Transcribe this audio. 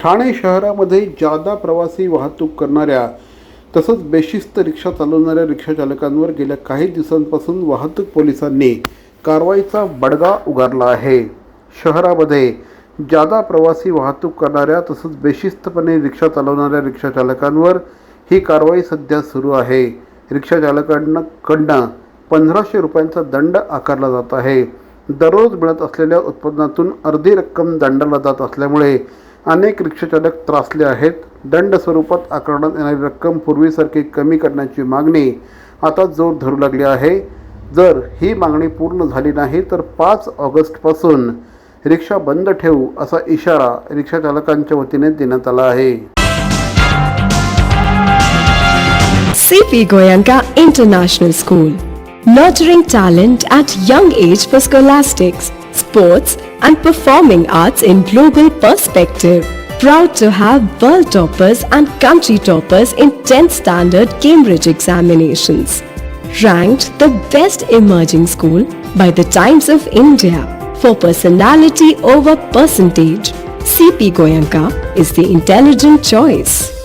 ठाणे शहरामध्ये जादा प्रवासी वाहतूक करणाऱ्या तसंच बेशिस्त रिक्षा चालवणाऱ्या रिक्षाचालकांवर गेल्या काही दिवसांपासून वाहतूक पोलिसांनी कारवाईचा बडगा उगारला आहे. शहरामध्ये जादा प्रवासी वाहतूक करणाऱ्या तसंच बेशिस्तपणे रिक्षा चालवणाऱ्या रिक्षाचालकांवर ही कारवाई सध्या सुरू आहे. रिक्षाचालकांकडनं 1500 रुपयांचा दंड आकारला जात आहे. दररोज मिळत असलेल्या उत्पन्नातून अर्धी रक्कम दंडाला जात असल्यामुळे अनेक रिक्षाचालक त्रासले आहेत. दंड स्वरूपात आकारण्यात येणारी रक्कम पूर्वीसारखी कमी करण्याची मागणी आता जोर धरू लागली आहे. जर ही मागणी पूर्ण झाली नाही तर 5 ऑगस्टपासून रिक्षा बंद ठेवू असा इशारा रिक्षाचालकांच्या वतीने देण्यात आला आहे. C.P. Goenka International School, nurturing talent at young age for scholastics, sports and performing arts in global perspective. Proud to have world toppers and country toppers in 10th standard Cambridge examinations. Ranked the best emerging school by the Times of India for personality over percentage. C.P. Goenka is the intelligent choice.